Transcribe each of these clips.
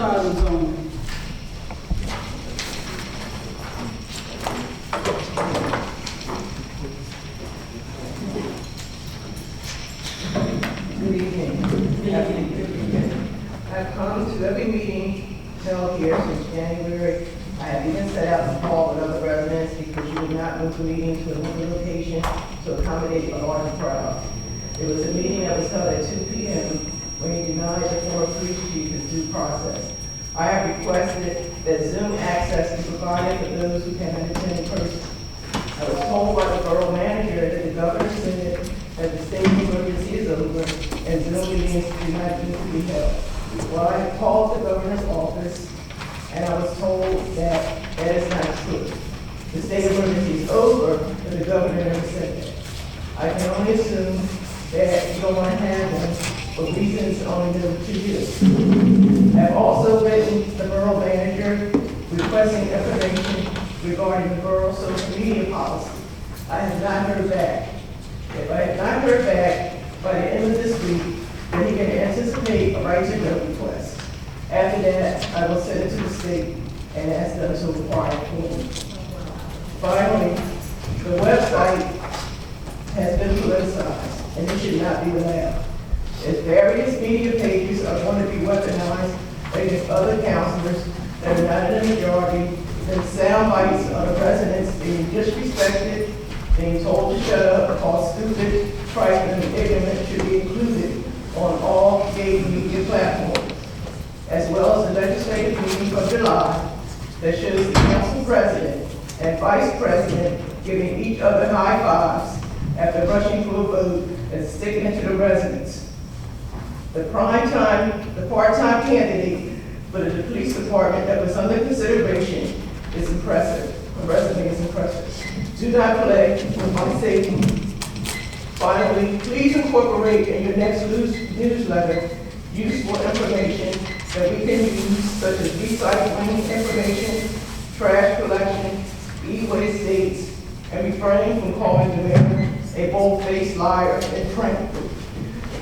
identify the zone. Good evening. I've come to every meeting held here since January. I have even set out to call with other residents because you would not move the meeting to another location to accommodate a large crowd. It was a meeting that was held at 2 p.m. when you denied the former police chief his due process. I have requested that Zoom access be provided for those who cannot attend in person. I was told by the borough manager that the governor said that the state of emergency is over and Zoom meetings do not need to be held. Well, I called the governor's office and I was told that that is not true. The state of emergency is over, but the governor never said that. I can only assume that you don't want to have them for reasons only known to you. I've also written the borough manager requesting information regarding the borough social media policy. I have not heard back. If I have not heard back by the end of this week, then he can anticipate a right to know request. After that, I will send it to the state and ask them to apply for it. Finally, the website has been politicized, and it should not be allowed. As various media pages are going to be weaponized against other councilors that are not in the majority, then sound bites of the residents being disrespected, being told to shut up, or called stupid, trifling, and ignorant should be included on all gay media platforms, as well as the legislative meeting of July that shows the council president and vice president giving each other high fives after rushing for a vote and sticking it to the residents. The part-time candidate for the police department that was under consideration is impressive. The resume is impressive. Do not play with my safety. Finally, please incorporate in your next newsletter useful information that we can use, such as recycling information, trash collection, e-waste dates, and refrain from calling the mayor a bold-faced liar in print.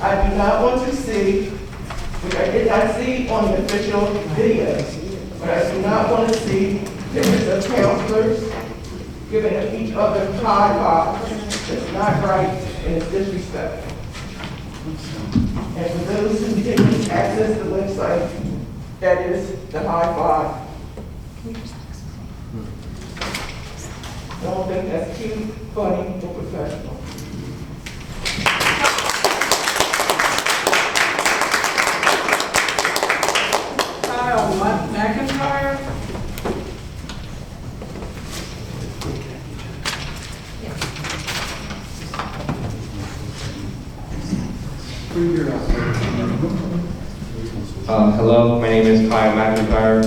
I do not want to see, which I did not see on the official videos, but I do not want to see pictures of councilors giving each other high fives. It's not right and it's disrespectful. And for those who didn't access the website, that is the high five. I don't think that's cute, funny, or professional. Kyle McIntyre. Hello, my name is Kyle McIntyre.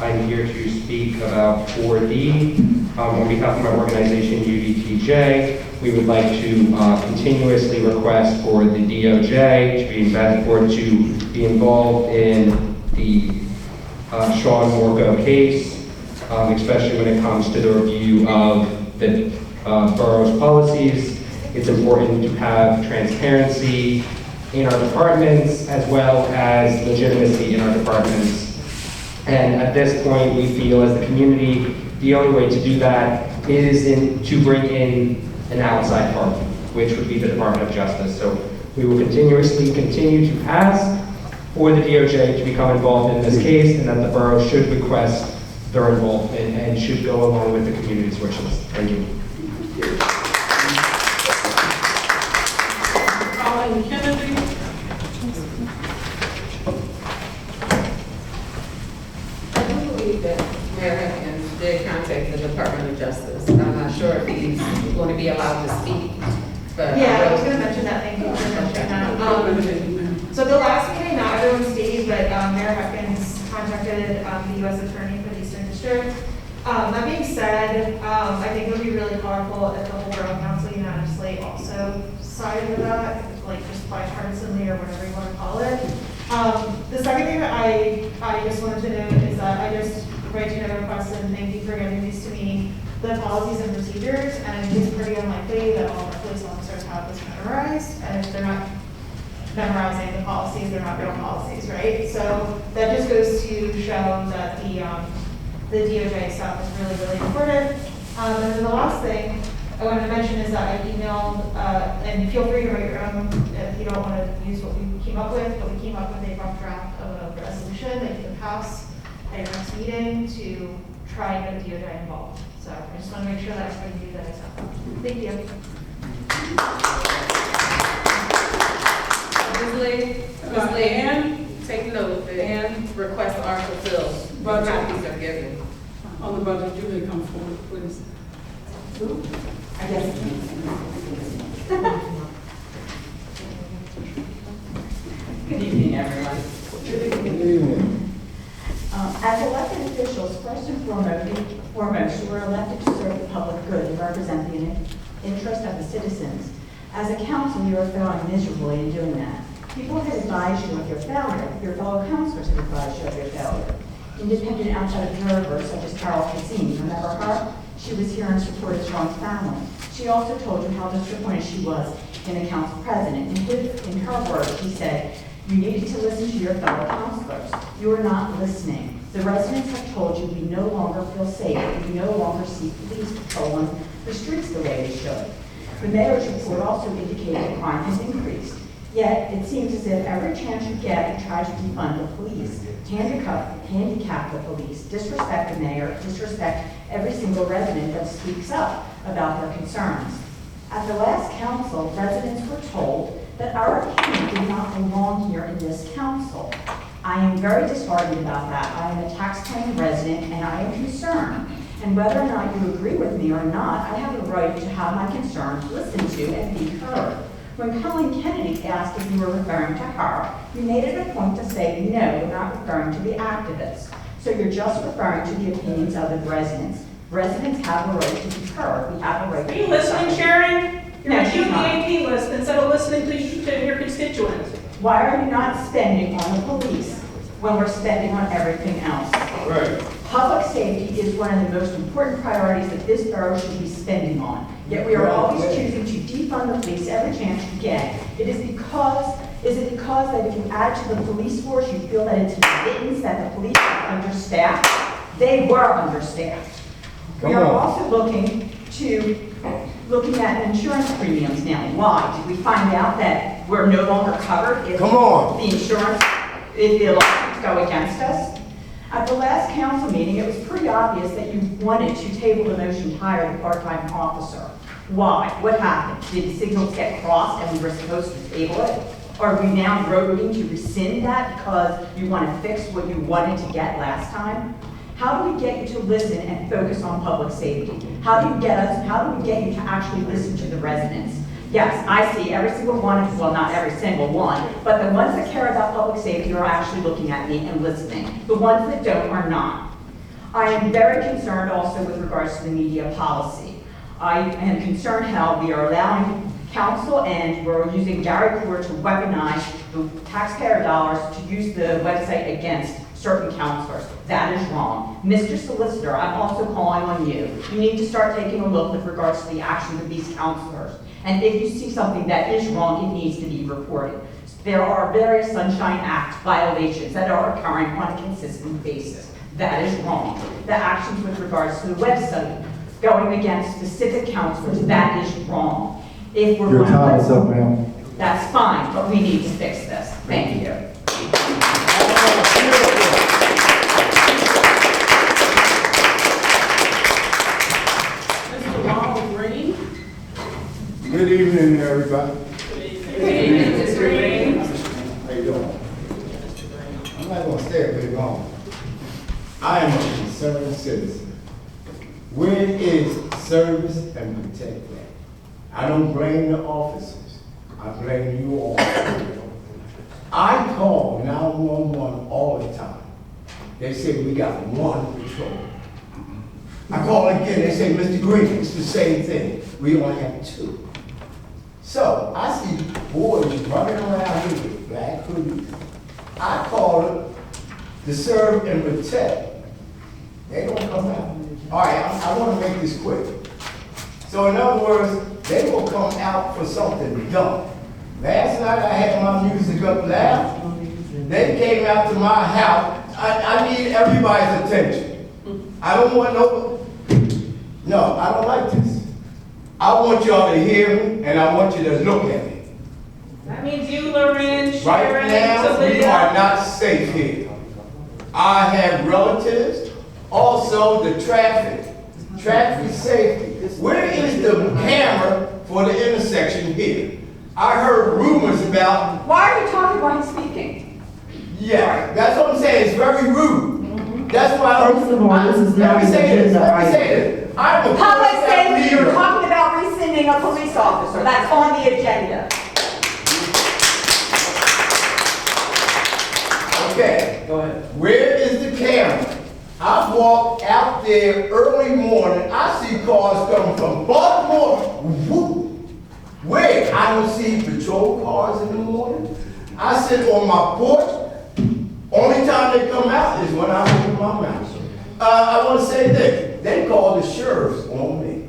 I'm here to speak about 4D. On behalf of my organization, UDTJ, we would like to continuously request for the DOJ to be investigated, to be involved in the Sean Morco case, especially when it comes to the review of the borough's policies. It's important to have transparency in our departments as well as legitimacy in our departments. And at this point, we feel as the community, the only way to do that is to bring in an outside party, which would be the Department of Justice. So we will continuously continue to ask for the DOJ to become involved in this case, and that the borough should request their involvement and should go along with the community's wishes. Thank you. Kennedy. I do believe that Mayor Hopkins did contact the Department of Justice. I'm not sure if he's going to be allowed to speak, but. Yeah, I was gonna mention that, thank you for mentioning that. So the last meeting, not everyone stayed, but Mayor Hopkins contacted the U.S. Attorney for the Eastern District. That being said, I think it would be really powerful if the whole borough council unanimously also sided with that, like just bipartisanly or whatever you want to call it. The second thing that I just wanted to note is that I just write to know request and thank you for getting these to me, the policies and procedures, and it's pretty unlikely that all of our police officers have this memorized, and if they're not memorizing the policies, they're not real policies, right? So that just goes to show that the DOJ stuff is really, really important. And then the last thing I wanted to mention is that I emailed, and feel free to write your own if you don't want to use what we came up with, but we came up with a rough draft of a resolution that you can pass at your next meeting to try and get DOJ involved. So I just want to make sure that everybody knew that I sent that. Thank you. Ms. Lee, take note and request are fulfilled. Budget. Copies are given. On the budget, you may come forward, please. I guess. Good evening, everyone. Good evening. As elected officials, first and foremost, you are elected to serve the public good and represent the interest of the citizens. As a council, you are failing miserably in doing that. People have advised you of your failure. Your fellow councilors have advised you of your failure. Independent outside observers such as Carol Cassini, remember her? She was here and supported Sean's family. She also told you how disappointed she was in the council president. In her words, she said, you needed to listen to your fellow councilors. You are not listening. The residents have told you we no longer feel safe and we no longer see police patrolling the streets the way they should. The mayor's report also indicated crime has increased. Yet, it seems as if every chance you get, you try to defund the police, handicap the police, disrespect the mayor, disrespect every single resident that speaks up about their concerns. At the last council, residents were told that our opinion did not belong here in this council. I am very disheartened about that. I am a tax-paying resident and I am concerned. And whether or not you agree with me or not, I have a right to have my concerns listened to and be heard. When Colleen Kennedy asked if you were referring to her, you made it a point to say, no, we're not referring to the activists. So you're just referring to the opinions of the residents. Residents have a right to be heard. We have a right to be heard. Are you listening, Sharon? No, You're she's the not. AP list instead of listening to your constituents. Why are you not spending on the police when we're spending on everything else? Right. Public safety is one of the most important priorities that this borough should be spending on. Yet we are always choosing to defund the police every chance you get. Is it because that if you add to the police force, you feel that it's evidence that the police are understaffed? They were understaffed. We are also looking at insurance premiums now. Why? Did we find out that we're no longer covered if the insurance, if the lawsuits go against us? At the last council meeting, it was pretty obvious that you wanted to table the motion to hire the part-time officer. Why? What happened? Did the signals get crossed and we were supposed to table it? Are we now voting to rescind that because you want to fix what you wanted to get last time? How do we get you to listen and focus on public safety? How do we get you to actually listen to the residents? Yes, I see every single one, well, not every single one, but the ones that care about public safety are actually looking at me and listening. The ones that don't are not. I am very concerned also with regards to the media policy. I am concerned how we are allowing council and we're using Gary Court to weaponize the taxpayer dollars to use the website against certain counselors. That is wrong. Mr. Solicitor, I'm also calling on you. You need to start taking a look with regards to the actions of these counselors. And if you see something that is wrong, it needs to be reported. There are various Sunshine Act violations that are occurring on a consistent basis. That is wrong. The actions with regards to the website going against specific counselors, that is wrong. If we're Your going to time is let- up, ma'am. That's fine, but we need to fix this. Thank you. Mr. Ronald Green. Good evening, everybody. Good evening, Mr. Green. How you doing? I'm not gonna stay very long. I am a concerned citizen. Where is service and protect that? I don't blame the officers. I blame you all. I call 911 all the time. They say we got one patrol. I call again, they say, Mr. Green, it's the same thing. We only have two. So I see boys running around here with black hoodies. I call them to serve and protect. They don't come out. All right, I want to make this quick. So in other words, they will come out for something dumb. Last night I had my music up loud. They came out to my house. I need everybody's attention. I don't want no, I don't like this. I want y'all to hear me and I want you to look at me. That means you, Loren, Right Sharon, now, we Talia. are not safe here. I have relatives, also the traffic safety. Where is the camera for the intersection here? I heard rumors about, Why are you talking while he's speaking? yeah, that's what I'm saying, it's very rude. That's why I First of all, this is not Let me an say this, agenda let me item. say this. I'm a Public first-time safety, you're leader. talking about rescinding a police officer. That's on the agenda. Okay. Go ahead. Where is the camera? I walk out there early morning, I see cars coming from Baltimore. Whoop. Where? I don't see patrol cars in the morning. I sit on my porch. Only time they come out is when I open my mouth. I want to say this. They called the sheriffs on me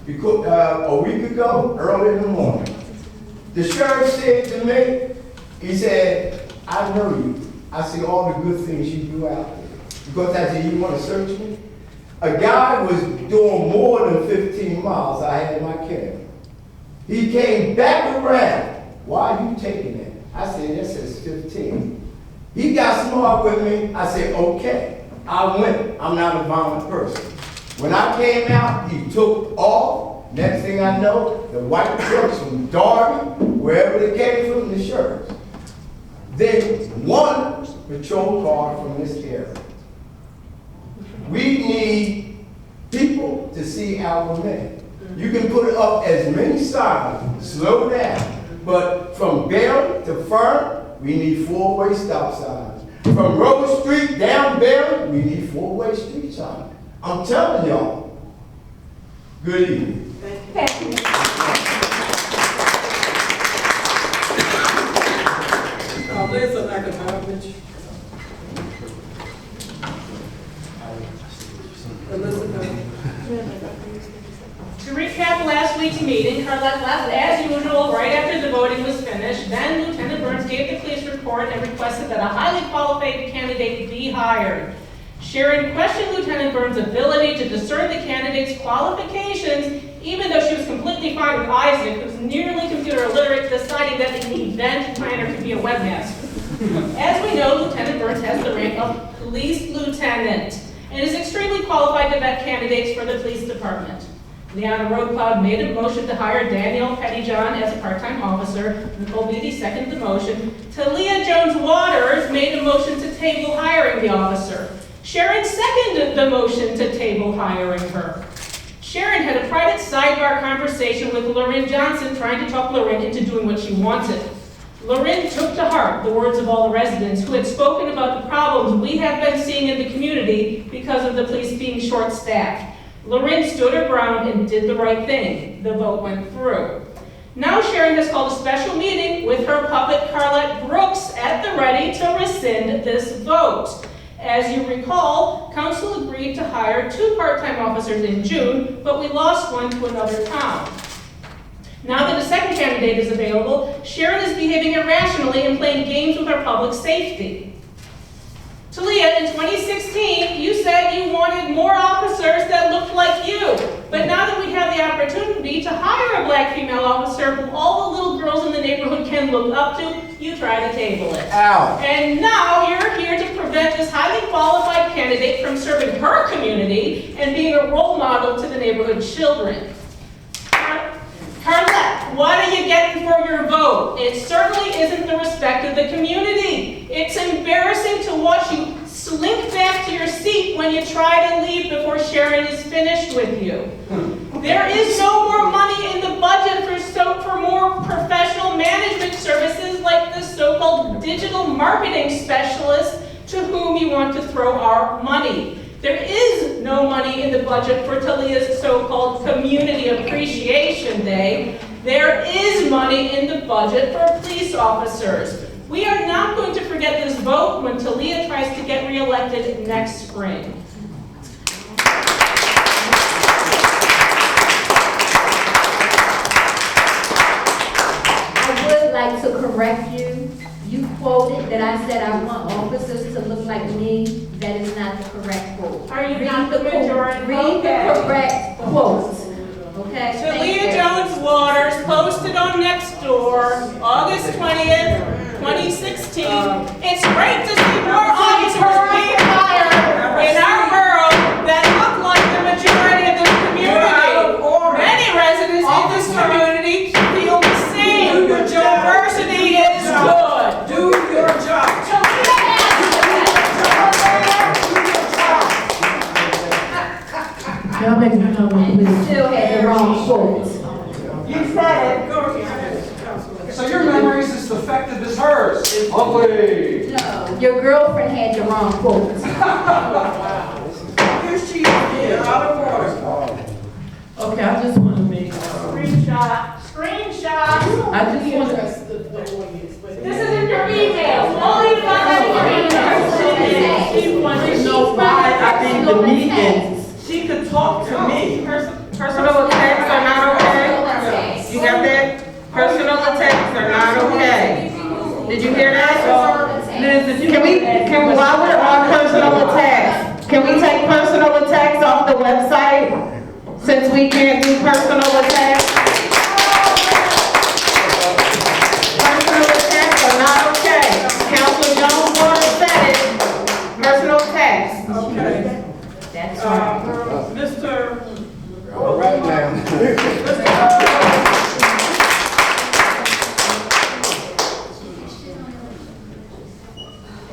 because a week ago, early in the morning. The sheriff said to me, he said, I know you. I see all the good things you do out there. Because I said, you want to search me? A guy was doing more than 15 miles. I had my camera. He came back around. Why are you taking that? I said, that says 15. He got smart with me. I said, okay. I went. I'm not a violent person. When I came out, he took off. Next thing I know, the white trucks from Darby, wherever they came from, the sheriffs. Then one patrol car from this area. We need people to see our men. You can put up as many signs, slow down, but from Berry to Fern, we need four-way stop signs. From Rose Street down Berry, we need four-way street signs. I'm telling y'all. Good evening. Thank you. There's a lack of knowledge. Elizabeth. To recap last week's meeting, Carlette left as usual right after the voting was finished. Then Lieutenant Burns gave the police report and requested that a highly qualified candidate be hired. Sharon questioned Lieutenant Burns' ability to discern the candidate's qualifications, even though she was completely fine with Isaac, who's nearly computer illiterate, deciding that an event planner could be a webmaster. As we know, Lieutenant Burns has the rank of police lieutenant and is extremely qualified to vet candidates for the police department. Leanna Roadcloud made a motion to hire Danielle Pettyjohn as a part-time officer. Nicole Beatty seconded the motion. Talia Jones-Waters made a motion to table hiring the officer. Sharon seconded the motion to table hiring her. Sharon had a private sidebar conversation with Loren Johnson, trying to talk Loren into doing what she wanted. Loren took to heart the words of all the residents who had spoken about the problems we have been seeing in the community because of the police being short-staffed. Loren stood her ground and did the right thing. The vote went through. Now Sharon has called a special meeting with her puppet Carlette Brooks at the ready to rescind this vote. As you recall, council agreed to hire 2 part-time officers in June, but we lost one to another town. Now that a second candidate is available, Sharon is behaving irrationally and playing games with our public safety. Talia, in 2016, you said you wanted more officers that looked like you. But now that we have the opportunity to hire a black female officer who all the little girls in the neighborhood can look up to, you try to table it. Ow. And now you're here to prevent this highly qualified candidate from serving her community and being a role model to the neighborhood children. Carlette, what are you getting for your vote? It certainly isn't the respect of the community. It's embarrassing to watch you slink back to your seat when you try to leave before Sharon is finished with you. There is no more money in the budget for more professional management services like the so-called digital marketing specialist to whom you want to throw our money. There is no money in the budget for Talia's so-called Community Appreciation Day. There is money in the budget for police officers. We are not going to forget this vote when Talia tries to get reelected next spring. I would like correct you. You quoted that I said I want officers to look like me. That is not the correct quote. Are you Read not the majority? Read Okay. the correct quote. Okay? Thank Talia you. Jones Waters posted on Nextdoor, August 20th, 2016. It's great to see more officers being hired in our borough that look like the majority of this community. Many residents in this community feel the same. Diversity is good. Do your job. Y'all make me come And you still had the wrong quote. You said it. Go ahead, Councilman. So your memory is as defective as hers. Lovely. No, your girlfriend had the wrong quote. Here she is, out of order. Okay, I just want to make, Screenshot. Screenshot. I just want to, This is in your email. Only five in your email. she wants to know why I think the meetings, she could talk to me. Personal attacks are not okay. You got that? Personal attacks are not okay. Did you hear that? While we're on personal attacks, can we take personal attacks off the website? Since we can't do personal attacks? Personal attacks are not okay. Councilor Jones Waters said it. Personal attacks. Okay. That's right. Mr. All right now.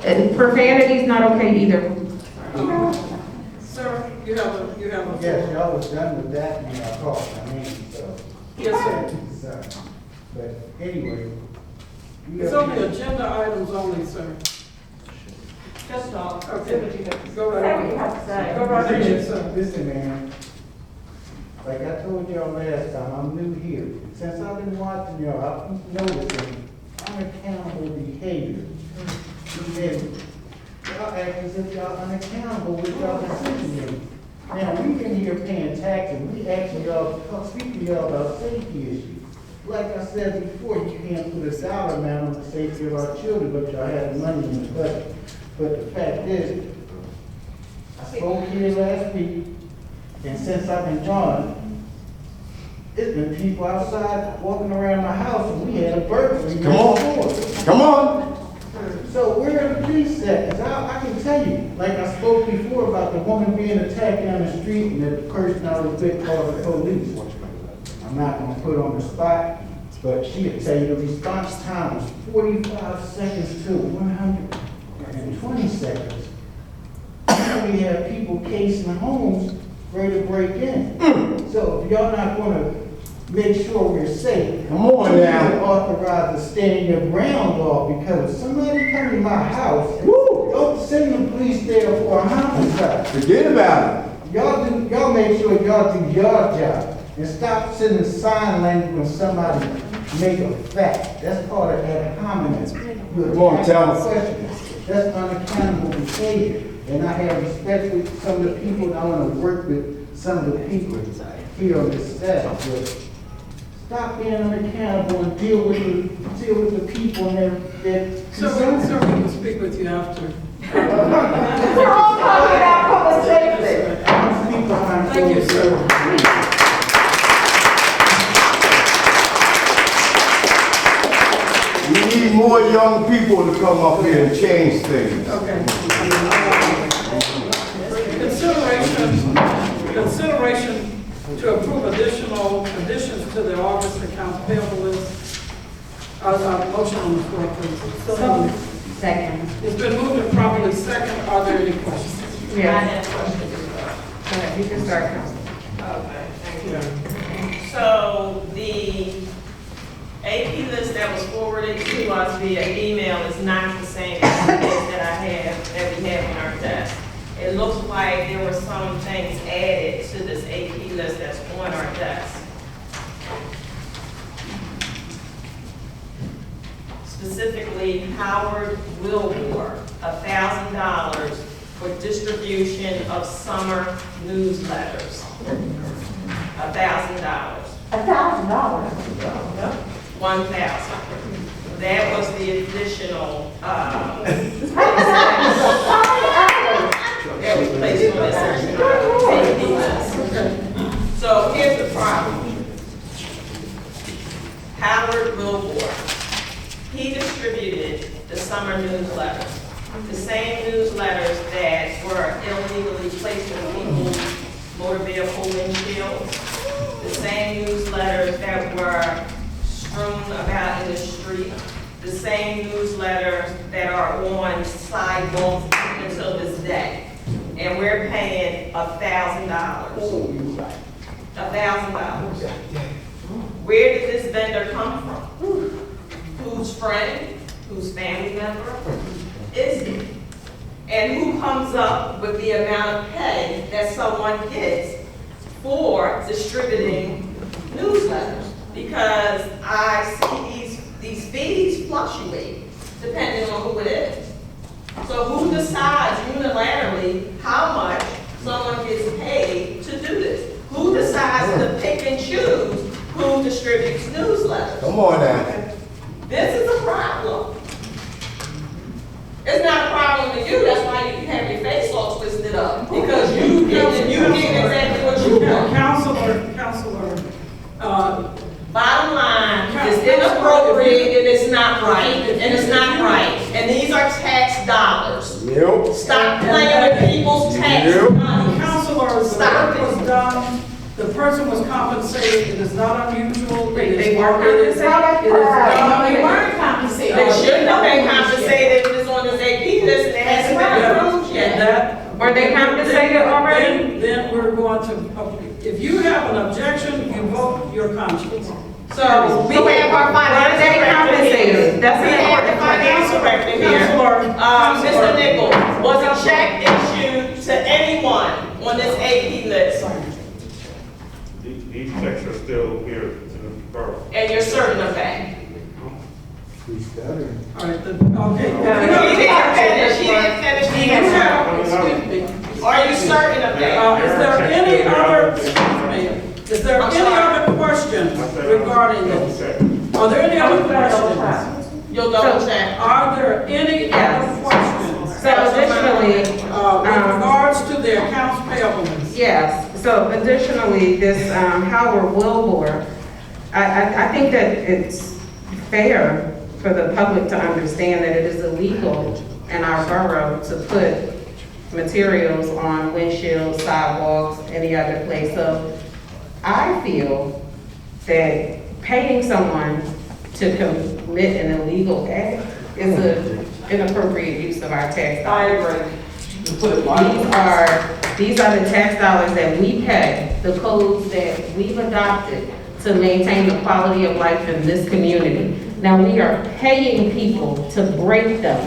And profanity's not okay either. Sir, you have a. Yes, y'all was done with that when I called my name, so. Yes, sir. So, but anyway. It's only agenda items only, sir. Just talk. Okay. Go right Say what you ahead. have to say. Go right ahead, sir. Listen, man, like I told y'all last time, I'm new here. Since I've been watching y'all, I'm noticing unaccountable behavior. Y'all act as if y'all unaccountable with y'all decision making. Now, we've been here paying taxes, we asking y'all, speak to y'all about safety issues. Like I said before, you can't put a dollar amount on the safety of our children, but y'all have the money in the budget. But the fact is, I spoke here last week, and since I've been gone, it's been people outside walking around my house, and we had a burglary. Come on. Come on. So where are the police at? 'Cause I can tell you, like I spoke before about the woman being attacked down the street and the person I was with called the police. I'm not gonna put on the spot, but she'll tell you the response time was 45 seconds to 120 seconds. Now we have people casing homes ready to break in. So if y'all not gonna make sure we're safe, Come on now. you're authorized to stand your ground law, because if somebody come to my house, don't send the police there for a homicide. Forget about Y'all make sure y'all do your job. And stop sending sign language when somebody make a fact. That's part of ad hominem. Come on, tell me. Question. That's unaccountable behavior. And I have respect with some of the people, and I want to work with some of the people here on this staff. But stop being unaccountable and deal with the people and their Sir, concerns. we can speak with you after. we're all talking about public safety. Speak behind Thank you, closed sir. doors. We need more young people to come up here and change things. Okay. Consideration to approve additions to the August accounts payable list. Motion on the floor, please. Second. It's been moved and properly second. Are there any questions? Yeah. You can start, Councilor. Okay, thank you. So the AP list that was forwarded to us via email is not the same as the list that we have on our desk. It looks like there were some things added to this AP list that's on our desk. Specifically, Howard Wilbur, $1,000 for distribution of summer newsletters. $1,000. $1,000. 1,000. that was the additional, that was placed on that section of the So here's the problem. Howard Wilbur, he distributed the summer newsletters, the same newsletters that were illegally placed on people's motor vehicle windshields, the same newsletters that were strewn about in the street, the same newsletters that are on sidewalks until this day. And we're paying $1,000. $1,000. Where did this vendor come from? Whose friend, whose family member is it? And who comes up with the amount of pay that someone gets for distributing newsletters? Because I see these fees fluctuate depending on who it is. So who decides unilaterally how much someone gets paid to do this? Who decides to pick and choose who distributes newsletters? Come on now. This is a problem. It's not a problem to you, that's why you have your face all twisted up. Because you get exactly what you want. Counselor, Bottom line, it's inappropriate and it's not right, and it's not right. And these are tax dollars. Yep. Stop playing with people's tax money. Counselor, the work was done, the person was compensated, it is not unusual. They weren't compensated. They weren't compensated. They shouldn't have been compensated if it's on this AP list and it hasn't been approved yet. Were they compensated already? Then we're going to, if you have an objection, you vote your conscience. So we have our financial compensated. That's an important financial record here. Mr. Nichols, was a check issued to anyone on this AP list? These checks are still here in the borough. And you're certain of that? All right, okay. She didn't finish the answer. Excuse me. Are you certain of that? Is there any other, excuse me, is there any other questions regarding this? Are there any other questions? You'll double check. Are there any other questions? So additionally, With regards to the accounts payable list? yes, so additionally, this Howard Wilbur, I think that it's fair for the public to understand that it is illegal in our borough to put materials on windshields, sidewalks, any other place. So I feel that paying someone to commit an illegal act is an inappropriate use of our tax dollars. I agree. These are the tax dollars that we pay, the codes that we've adopted to maintain the quality of life in this community. Now, we are paying people to break them.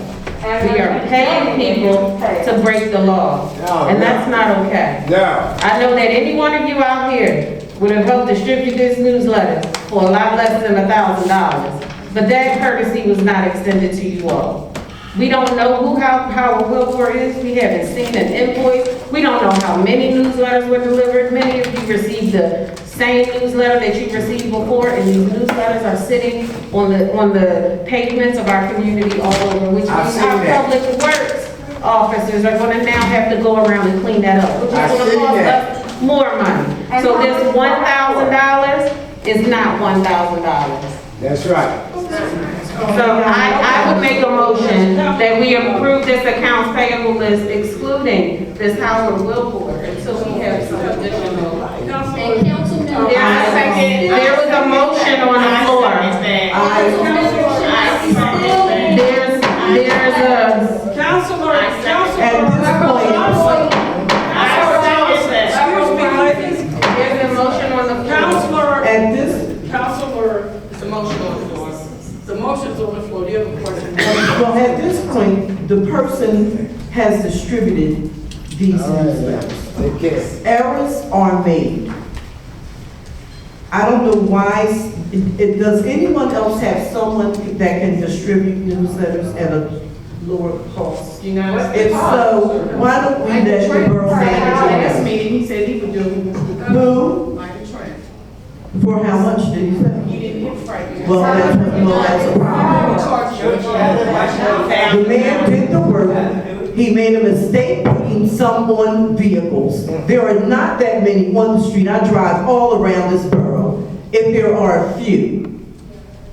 We are paying people to break the law, and that's not okay. Now, I know that any one of you out here would have helped distribute this newsletter for a lot less than $1,000, but that courtesy was not extended to you all. We don't know who Howard Wilbur is. We haven't seen an invoice. We don't know how many newsletters were delivered. Many of you received the same newsletter that you received before, and these newsletters are sitting on the pavements of our community all over, which means our public works officers are gonna now have to go around and clean that up, which is gonna cost us more money. So this $1,000 is not $1,000. that's right. So I would make a motion that we approve this accounts payable list excluding this Howard Wilbur until we have some additional. And Councilman. There was a motion on the floor. There's a. Counselor, excuse me, ladies. There's a motion on the floor. Counselor, It's a motion on the floor. the motion's on the floor, do you have a question? Well, at this point, the person has distributed these newsletters. Okay. Errors are made. I don't know why, does anyone else have someone that can distribute newsletters at a lower cost? If so, why don't we let the borough manager know? meeting, he said he would do it. Who? For how much did you say? He didn't get right. Well, that's a problem. The man did the work. He made a mistake putting some on vehicles. There are not that many on the street. I drive all around this borough. If there are a few.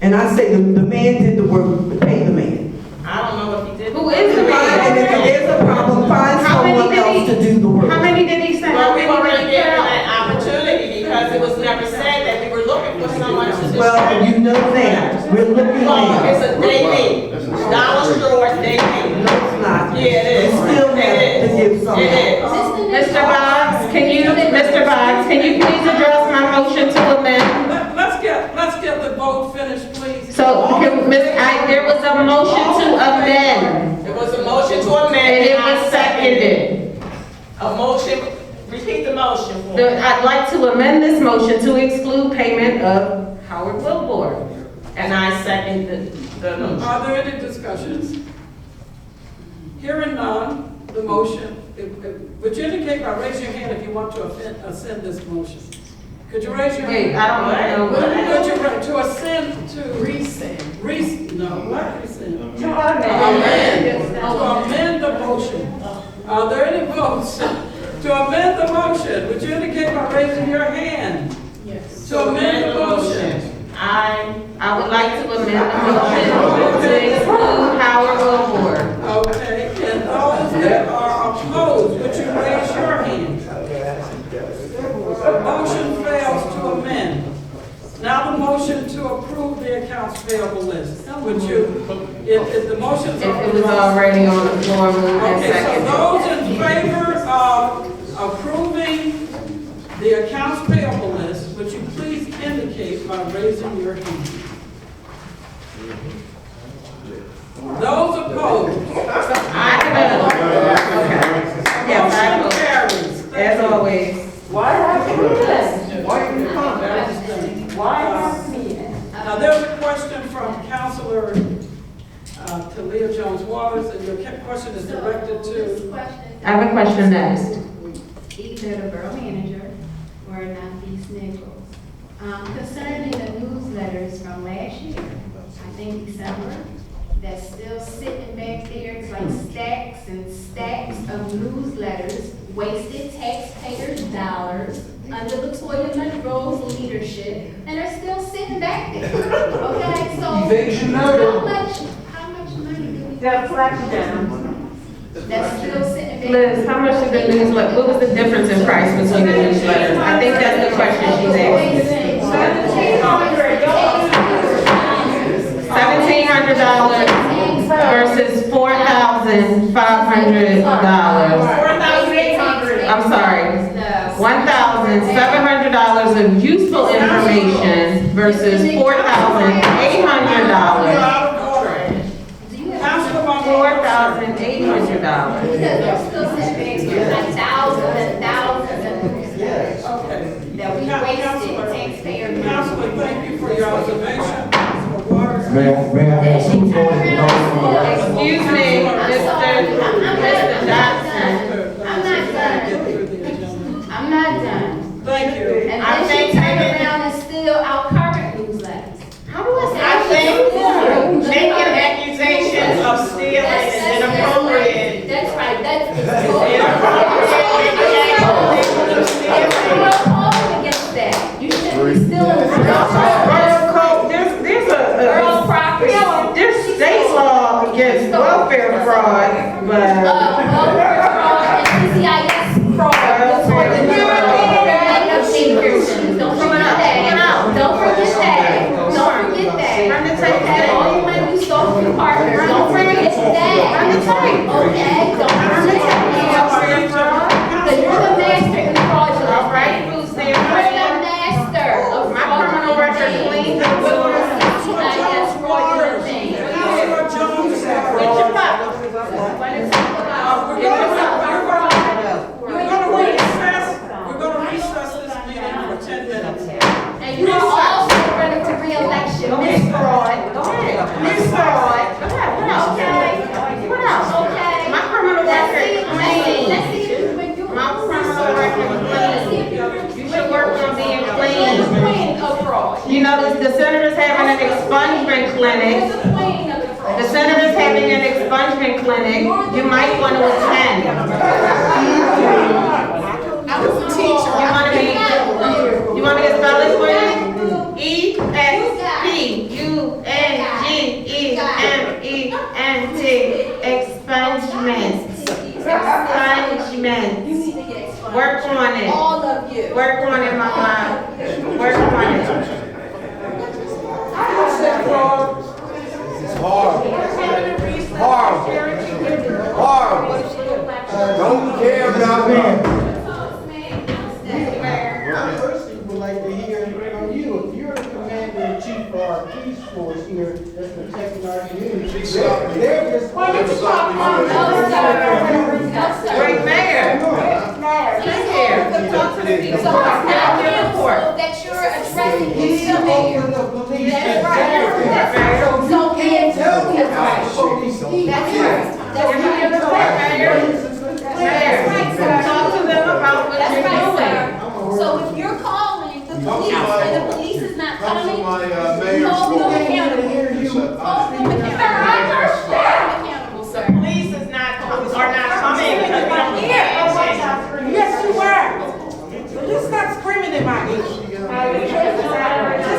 And I say the man did the work, pay the man. I don't know if he did. Who is the man? And if there's a problem, find someone else to do the work. How many did he send? Well, we were already given that opportunity because it was never said that we were looking for someone to distribute. Well, you know that. We're looking Well, it's now. a daily. Dollar stores daily. No, it's not. Yeah, it is. We still have to give some. It is. Mr. Boggs, can you please address my motion to amend? Let's get the vote finished, please. So, there was a motion to amend, It was a motion to amend. and it I was seconded. A motion, repeat the motion for me. I'd like to amend this motion to exclude payment of Howard Wilbur. And I second the motion. Are there any discussions? Hearing none, the motion, would you indicate by raising your hand if you want to ascend this motion? Could you raise your hand? Wait, I don't know. Could you, to ascend to? Rescind. No, what rescind? To amend. To amend the motion. Are there any votes to amend the motion? Would you indicate by raising your hand? Yes. To amend the motion. I would like to amend the motion to exclude Howard Wilbur. Okay, and those that are opposed, would you raise your hand? The motion fails to amend. Now the motion to approve the accounts payable list. Would you, if the motion's If it was already on the floor, move and okay, second. so those in favor of approving the accounts payable list, would you please indicate by raising your hand? Those opposed? Motion carries. As always. Why have to do this? Why you come? Why have to be in? Now, there's a question from Councilor Talia Jones Waters, and your question is directed to. I have a question next. Either the borough manager or Northeast Negroes. Concerning the newsletters from last year, I think December, that's still sitting back there, it's like stacks and stacks of newsletters, wasted taxpayers' dollars under Latoya Monroe's leadership, and they're still sitting back there. Okay, so Evasion how note. much money do we? They're flat down. That's still sitting back. Liz, how much did the newsletter, what was the difference in price between the newsletters? I think that's the question she's asking. $1,700 versus $4,500. I'm sorry. $1,700 of useful information versus $4,800. $4,800. Because they're still sitting back there, like thousands and thousands of Okay. that we wasted taxpayer. Councilor, thank you for your observation. Councilor Waters. May I ask who's going to Excuse me, Mr. Johnson. I'm not done. I'm not done. Thank you. And I then think she turned that- around and still our current newsletters. How do I say? I think making accusations of stealing is inappropriate. That's right, that's. Inappropriate. We're opposed against that. You shouldn't be stealing. Borough code, there's Borough property. there's state law against welfare fraud, but. Welfare fraud and CCIS fraud. Don't forget that. Don't forget that. Don't forget that. Run the tape. Okay, all your money you stole from your partners. Don't forget that. Run the tape. Okay, don't forget that. Because you're the master in fraudulent. All right, food stamp. You're the master of My criminal record clean. CCIS fraudulent things. Councilor Jones. Get your butt. We're gonna recess this meeting for 10 minutes. And you are also running to re-election. Miss Fraud. Go ahead. Miss Fraud. Go ahead. What else? Okay. What else? Okay. My criminal record clean. Let's see when you. My criminal record clean. You should work on being Who's the clean. queen of fraud? You know, the senator's having an expungement clinic. Who's the queen of the fraud? The center is having an expungement clinic. You might want to attend. I was a teacher. You want me to spell it for you? E-X-P-U-N-G-E-M-E-N-T. Expungement. Expungement. Work on it. All of you. Work on it, Mama. Work on it. It's horrible. Horrible. Don't care about me. I personally would like to hear from you. If you're the commander-in-chief for our police force here that's protecting our community, they're just... Great mayor. He's here. Talk to the people. So that you're addressing He's the mayor. over the police. That's right. So it's, Tell me about the police. that's right. That's right. Talk to them about what That's you're right, doing. sir. So if you're calling the police and the police is not coming, hold them accountable. Hold them accountable, sir. Police are not coming because we don't hear. Yes, you were. So just stop screaming in my ear. Just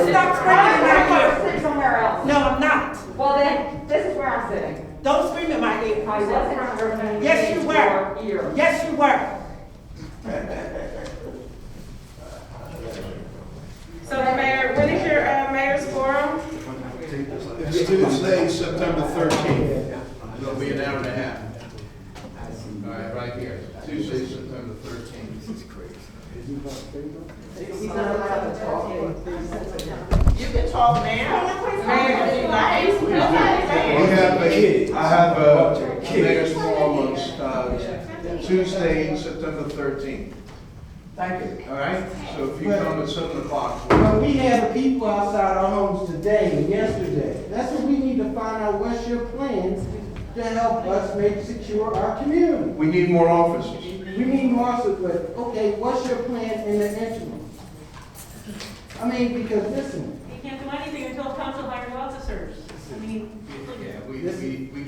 stop screaming in my ear. Sit somewhere else. No, I'm not. Well then, this is where I'm sitting. Don't scream in my ear. I wasn't on her. Yes, you were. Yes, you were. So, Mayor, when is your mayor's forum? It's Tuesday, September 13th. It'll be an hour and a half. All right, right here. Tuesday, September 13th. This is crazy. He's not allowed to talk. You can talk now. Mayor, if you like. I have a mayor's forum on Tuesday, September 13th. Thank you. All right? So if you come at 7 o'clock. But we have people outside our homes today and yesterday. That's what we need to find out. What's your plans to help us make secure our community? We need more officers. We need more officers, but okay, what's your plan in the interim? I mean, because listen. You can't do anything until council hires officers. I mean, Yeah, we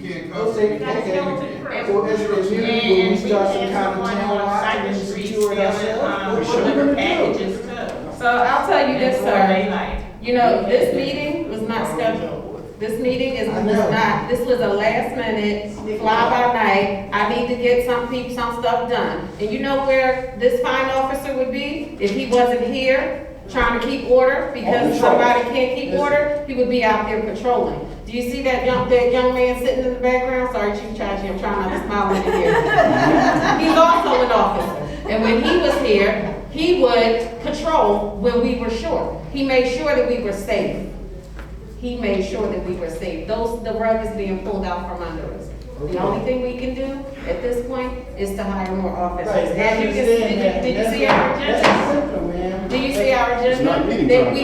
can't go. Okay, you gotta okay. deal with it first. So as a community, will we start some kind of town watch and secure it ourselves? What are we gonna do? Packages too. So I'll tell you this, Before sir. daylight. You know, this meeting was not scheduled. This meeting was not, this was a last minute, fly by night. I need to get some stuff done. And you know where this fine officer would be if he wasn't here trying to keep order because somebody can't keep order? He would be out there patrolling. Do you see that young man sitting in the background? Sorry, Chief Chachi, I'm trying not to smile in the ear. He's also an officer. And when he was here, he would patrol when we were short. He made sure that we were safe. He made sure that we were safe. The rug is being pulled out from under us. The only thing we can do at this point is to hire more officers. Right, And you can, did you see our agenda? That's simple, man. Do you see our agenda? not meeting That time. we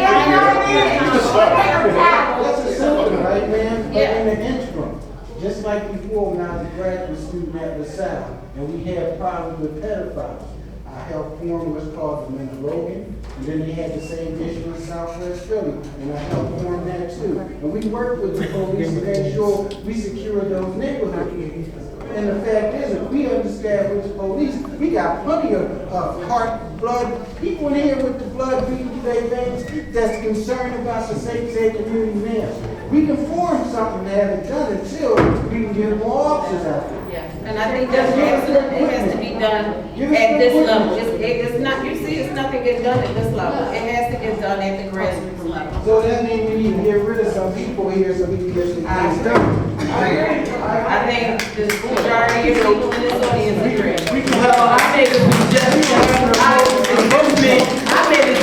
That's a simple, right, man? But Yeah. in the interim, just like before when I was a graduate student at LaSalle, and we had problems with pedophiles, I helped form what's called the Logan, and then they had the same issue in Southwest Philly, and I helped form that too. And we worked with the police to make sure we secured those neighborhoods. And the fact is, if we understand with the police, we got plenty of heart, blood, people in here with the blood beating through their veins that's concerned about the safety of community now. We can form something that haven't done until we can get more officers out there. Yeah, and I think that's absolutely, it has to be done at this level. It's not, you see, it's nothing getting done at this level. It has to get done at the grassroots level. So that means we need to get rid of some people here so we can get some things done. I think the majority of people in this audience agree. Well, I made a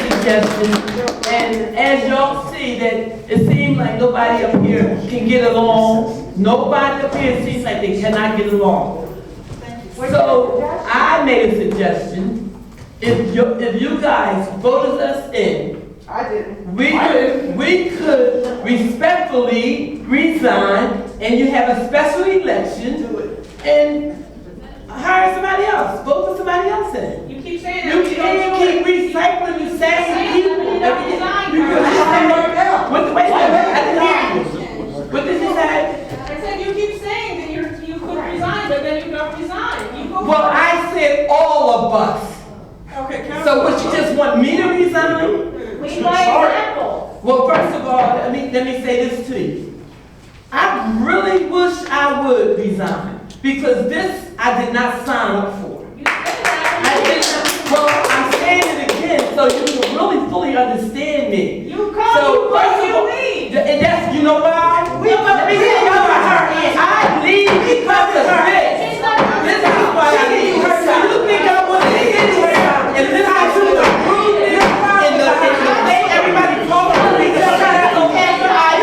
suggestion, and as y'all see that it seems like nobody up here can get along. Nobody up here seems like they cannot get along. So I made a suggestion. If you guys voted us in, I didn't. we could respectfully resign, and you have a special election and hire somebody else. Vote for somebody else in. you keep saying that. You can't keep recycling the same people. Wait a minute, I didn't hear you. What did you say? want me to resign? Lead by example. Well, first of all, let me say this to you. I really wish I would resign, because this I did not sign up for. I did not, well, I'm saying it again, so you can really fully understand me. You call So, me what first of all, you need. and that's, you know why? I leave because of this. This is why I leave. So you think I want to sit here and listen to the rudeness and the way everybody talks to me? I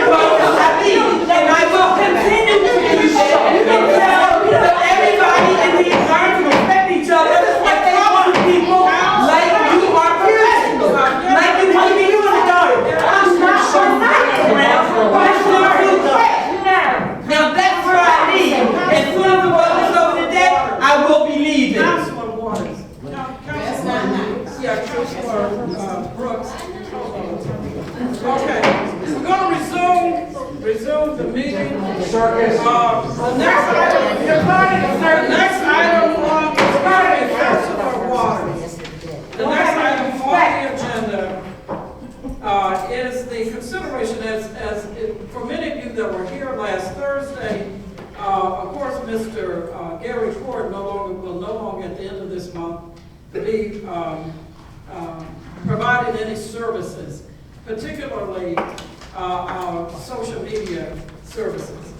leave, and I will continue to do so. So everybody in here learn to respect each other and talk to people like you are professionals, like you want to be doing the garden. I'm not sure now that's where I leave. As soon as the vote is over today, I will be leaving. Councilor Waters. That's not nice. Yeah, Councilor Brooks. Okay, we're gonna resume the meeting. The next item on Councilor Waters. The next item on the agenda is the consideration for many of you that were here last Thursday. Of course, Mr. Gary Ford will no longer at the end of this month be providing any services, particularly our social media services.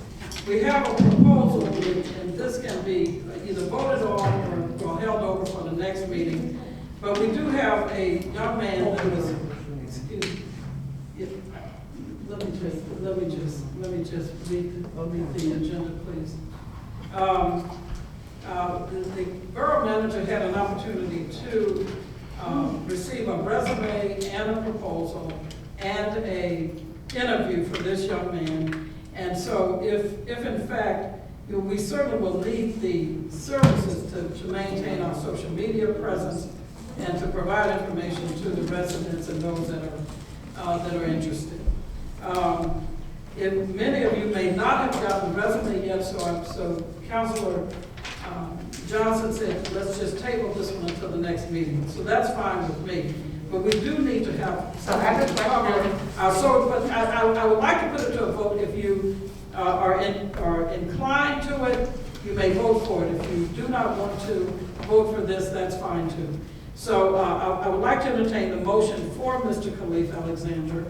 We have a proposal, and this can be either voted on or held over for the next meeting. But we do have a young man that was, excuse me, let me just read the agenda, please. The borough manager had an opportunity to receive a resume and a proposal and a interview for this young man. And so if in fact, we certainly will need the services to maintain our social media presence and to provide information to the residents and those that are interested. If many of you may not have gotten the resume yet, so Councilor Johnson said, let's just table this one until the next meeting. So that's fine with me. But we do need to have something to cover. But I would like to put it to a vote. If you are inclined to it, you may vote for it. If you do not want to vote for this, that's fine too. So I would like to entertain the motion for Mr. Khalif Alexander.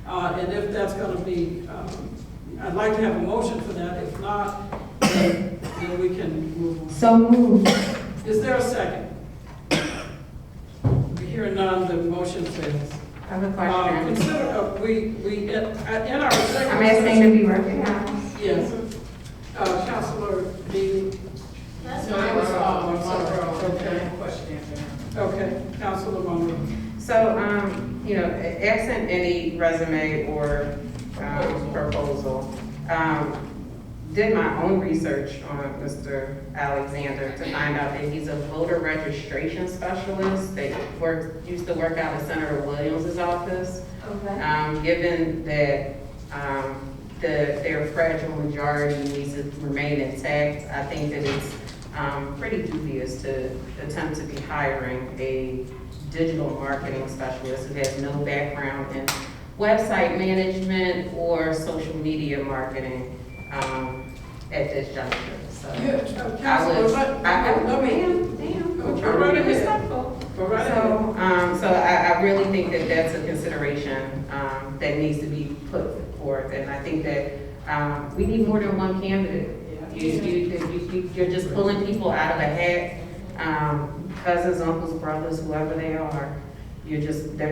And if that's going to be, I'd like to have a motion for that. If not, then we can move on. So moved. Is there a second? Hearing none, the motion fails. I have a question. Consider, in our executive I'm asking to be recognized. Yes. Councilor Beatty. That's No, fine. it was, I'm sorry. Okay. Okay, Councilor Monroe. So, absent any resume or proposal, did my own research on Mr. Alexander to find out that he's a voter registration specialist that used to work out of Senator Williams' office. Okay. Given that their fragile majority needs to remain intact, I think that it's pretty dubious to attempt to be hiring a digital marketing specialist who has no background in website management or social media marketing at this juncture. So I really think that that's a consideration that needs to be put forth, and I think that we need more than one candidate. You're just pulling people out of a hat, cousins, uncles, brothers, whoever they are. They're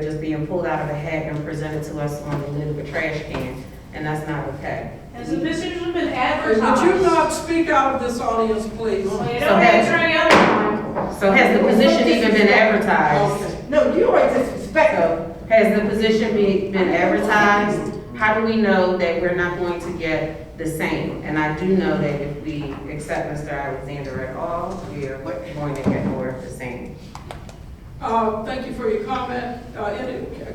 just being pulled out of a hat and presented to us on the lid of a trash can, and that's not okay. Has the position been Would advertised? you not speak out of this audience, please? Well, you don't answer any other. So has the position even been advertised? Okay. No, you are disrespectful. So has the position been advertised? How do we know that we're not going to get the same? And I do know that if we accept Mr. Alexander at all, we are going to get more of the same. Thank you for your comment.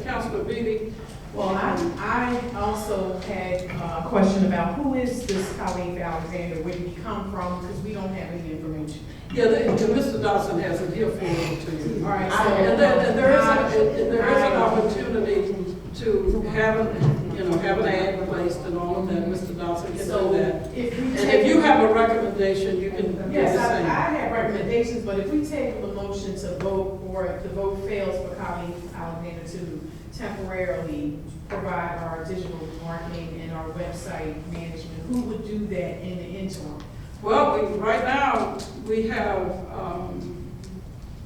Councilor Beatty, Well, I also had a question about who is this colleague Alexander, where did he come from, because we don't have any information. Yeah, Mr. Dawson has it here for you to you. All right, And there is an opportunity to have an ad placed and all of that. Mr. Dawson can do that. If you have a recommendation, you can do the Yes, I same. have recommendations, but if we table the motion to vote, or if the vote fails for colleague Alexander to temporarily provide our digital marketing and our website management, who would do that in the interim? Well, right now, we have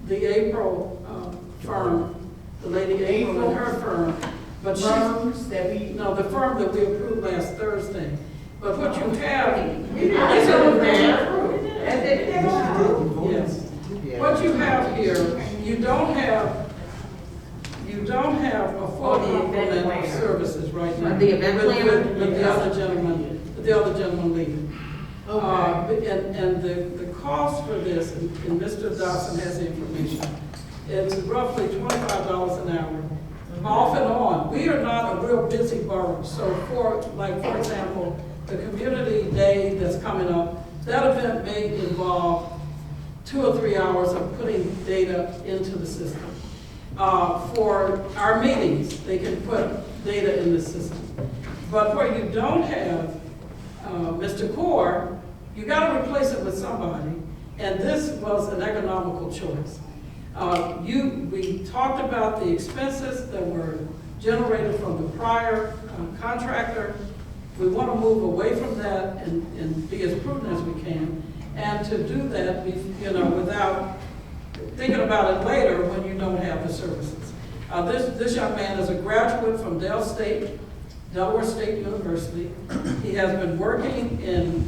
the April firm, the lady April and her firm. But the firm that we approved last Thursday. But what you have, yes. What you have here, you don't have a full complement of services right now. The event planner? With the other gentleman leaving. And the cost for this, and Mr. Dawson has the information, it's roughly $25 an hour. Off and on. We are not a real busy borough. So for example, the community day that's coming up, that event may involve 2 or 3 hours of putting data into the system. For our meetings, they can put data in the system. But where you don't have Mr. Core, you got to replace it with somebody. And this was an economical choice. We talked about the expenses that were generated from the prior contractor. We want to move away from that and be as prudent as we can. And to do that, without thinking about it later when you don't have the services. This young man is a graduate from Delaware State University. He has been working in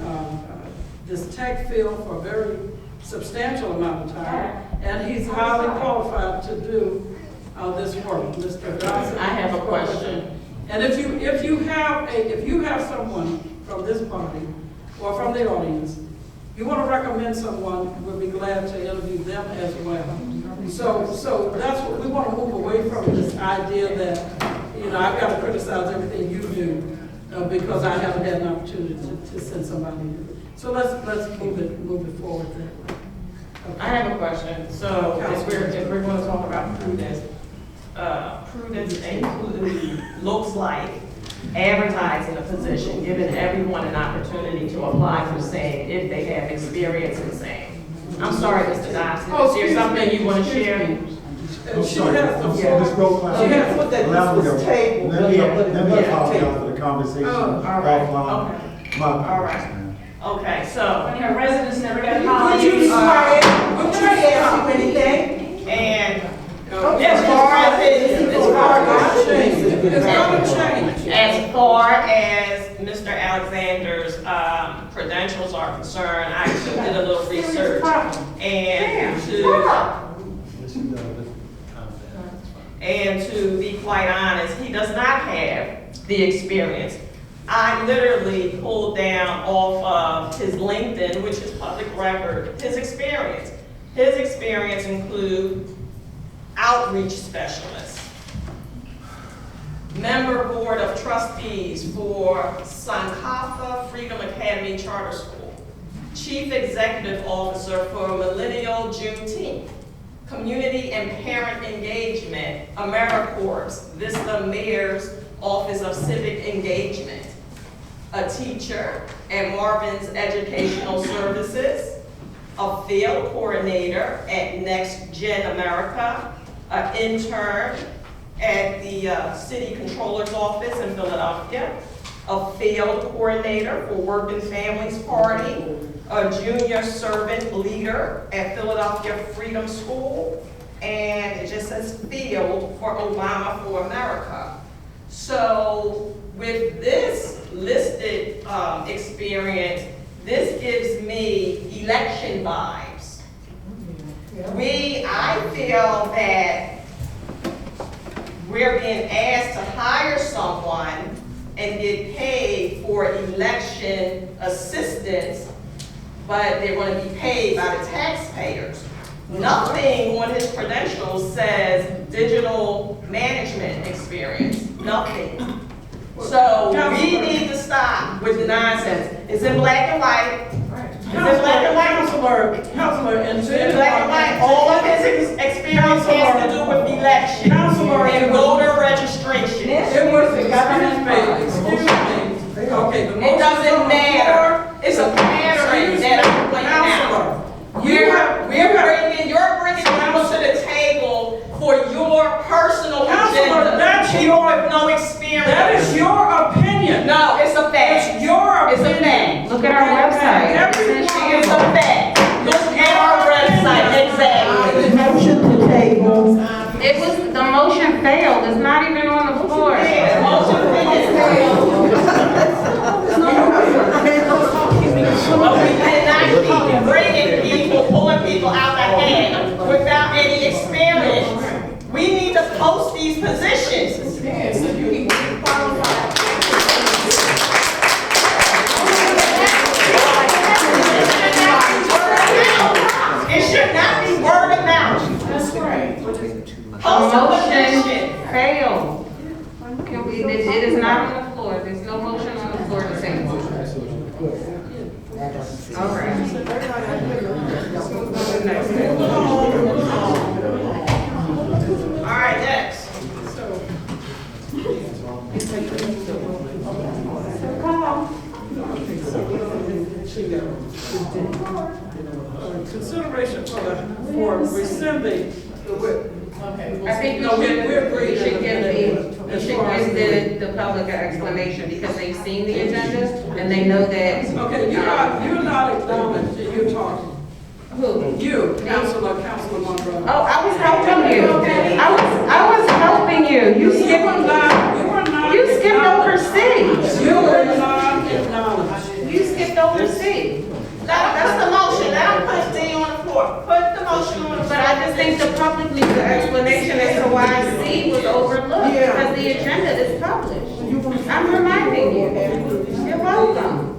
this tech field for a very substantial amount of time, and he's highly qualified to do this work. Mr. Dawson. I have a question. And if you have someone from this body or from the audience, you want to recommend someone, we'll be glad to interview them as well. So that's what we want to move away from, this idea that I've got to criticize everything you do because I haven't had an opportunity to send somebody in. So let's move it forward then. Okay. I have a question. So if we're going to talk about prudence, prudence looks like advertising a position, giving everyone an opportunity to apply for same if they have experience in same. I'm sorry, Mr. Dodson. Is there something you want to share? I'm sorry. Let's go. Let me apologize for the conversation. Okay. All right. Okay, so. When your residents never got a Would you be quiet? I'm trying to ask you anything. And as far as Mr. Alexander's credentials are concerned, I did a little research, and to be quite honest, he does not have the experience. I literally pulled down off of his LinkedIn, which is public record, his experience. His experience includes outreach specialist, member board of trustees for Sankofa Freedom Academy Charter School, chief executive officer for Millennial Juneteenth, community and parent engagement, AmeriCorps, this is the mayor's Office of Civic Engagement, a teacher at Marvin's Educational Services, a field coordinator at Next Gen America, an intern at the City Controller's Office in Philadelphia, a field coordinator for Work and Families Party, a junior servant leader at Philadelphia Freedom School, and it just says field for Obama for America. So with this listed experience, this gives me election vibes. I feel that we're being asked to hire someone and get paid for election assistance, but they're going to be paid by the taxpayers. Nothing on his credentials says digital management experience, nothing. So we need to stop with the nonsense. It's in black and white. It's in black and white. Counselor, It's in black and white. All of his experience has to do with election and voter registration. It was, excuse me. Okay, the It doesn't matter. It's a pattern that I'm pointing out. You're bringing people to the table for your personal agenda. That's People with no experience. That is your opinion. No, it's a fact. It's your opinion. It's a fact. Look at our website. It's a fact. Look at our website, exactly. Motion to table. It was, the motion failed, it's not even on the floor. Yeah, motion failed. But we cannot keep bringing people, pulling people out the hat without any experience. We need to post these positions. Yeah, so you can qualify. It should not be word of mouth. That's right. Post a Motion position. failed. It is not on the floor, there's no motion on the floor to table. All right. All right, next. Consideration for rescinding the whip. Okay. I think we No, we should agree. give the public an explanation because they've seen the agenda and they know that. Okay, you're not acknowledged that you're talking. Who? You, Councilor Monroe. Oh, I was helping you. I was helping you. You skipped over C. You were not acknowledged. You skipped over C. That's the motion. Now put D on the floor. Put the motion on the floor. But I just think the public needs an explanation as to why C was overlooked because the agenda is published. I'm reminding you. You're welcome.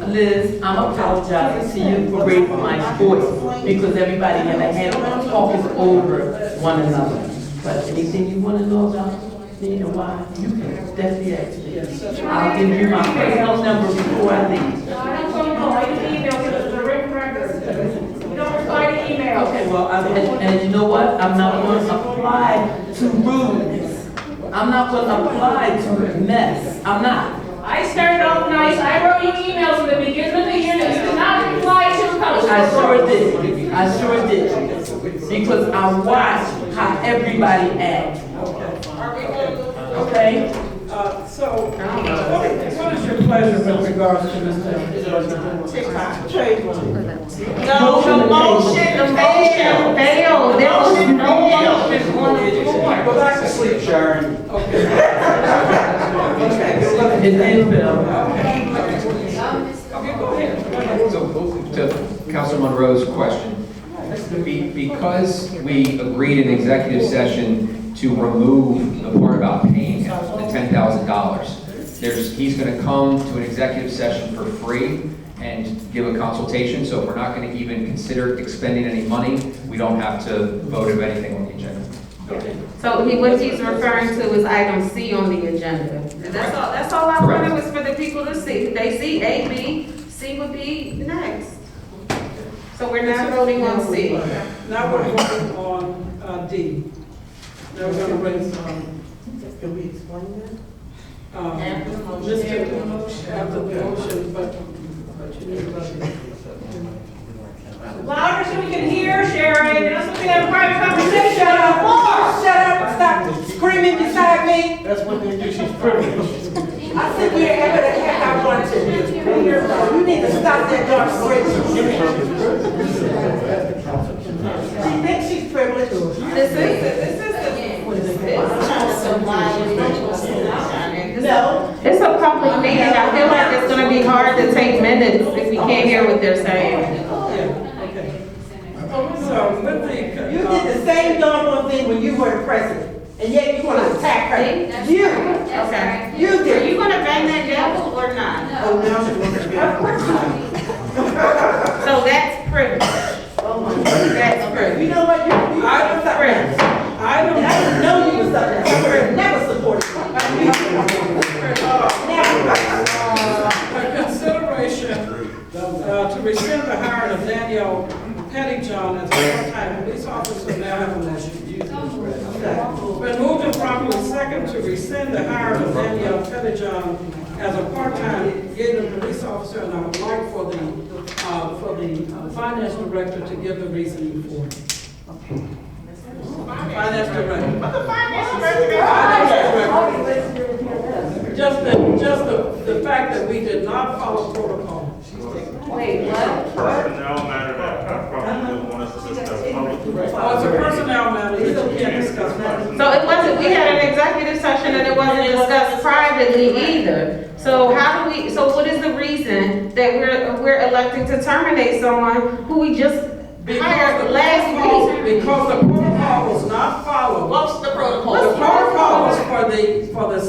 Liz, I'm apologizing to you for raising my voice because everybody in the head talking over one another. But anything you want to know about me and why, you can definitely ask me. I'll give you my personal number before I leave. No, I don't want to know. I just email because it's a written record. You don't reply to email. Okay, well, and you know what? I'm not going to apply to rudeness. I'm not going to apply to mess. I'm not. I started off nice. I wrote you emails in the beginning of the year that you did not reply to. I sure did. I sure did. Because I watch how everybody acts. Okay? So, what is your pleasure with regards to this No, the motion failed. Failed. There was no motion on the floor. Go back to sleep, Sharon. It did fail. So, to Councilor Monroe's question, because we agreed in executive session to remove the part about paying him the $10,000, he's going to come to an executive session for free and give a consultation. So if we're not going to even consider expending any money, we don't have to vote of anything on the agenda. So what he's referring to is item C on the agenda. That's all I wanted was for the people to see. They see A, B, C would be next. So we're not voting on C. Now we're voting on D. Now we're going to raise, can we explain that? After the motion. After the motion, but you need to Louder so we can hear, Sharon. That's what we have a private conversation on the floor. Shut up and stop screaming beside me. That's what they do, she's privileged. I sit wherever the heck I want to. You need to stop that dark screaming. She thinks she's privileged. No. It's a public meeting. I feel like it's going to be hard to take minutes if we can't hear what they're saying. So with the, You did the same doggone thing when you were the president. and yet you want to attack her. That's You. right. That's right. You Are did. you gonna bang that gavel or not? Oh, now she wants to be. Of course not. So that's privilege. Oh my God. That's privilege. You know what? You I don't privilege. I don't I didn't know you was something. I never supported you. For consideration, to rescind the hiring of Danielle Pettyjohn as a part-time police officer, now have a motion. It's been moved and properly second to rescind the hiring of Danielle Pettyjohn as a part-time Yeadon police officer, and I would like for the finance director to give the reasoning for it. Finance director. But the finance director. Just the fact that we did not follow protocol. Wait, what? Personnel matter that probably would want us to discuss publicly. Oh, it's a personnel matter, you can't discuss matters. So it wasn't, we had an executive session and it wasn't discussed privately either. So how do we, so what is the reason that we're electing to terminate someone who we just hired last week? Because the protocol was not followed. What's the protocol? The protocol was for the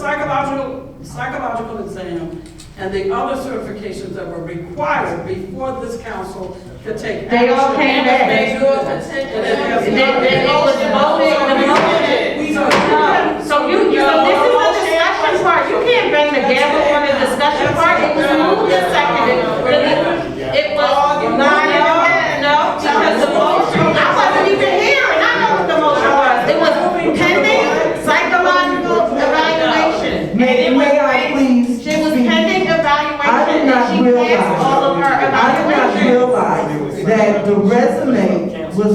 psychological exam and the other certifications that were required before this council could take action. They all came back. They They all was voted, the motion. So this is the discussion part. You can't bang the gavel on the discussion part. It was moved and seconded. It was not, no, because the motion, I wasn't even here and I know what the motion was. It was pending psychological evaluation. May I please It was speak? pending evaluation I did and not she passed all of her I did not evaluation. realize that the resume was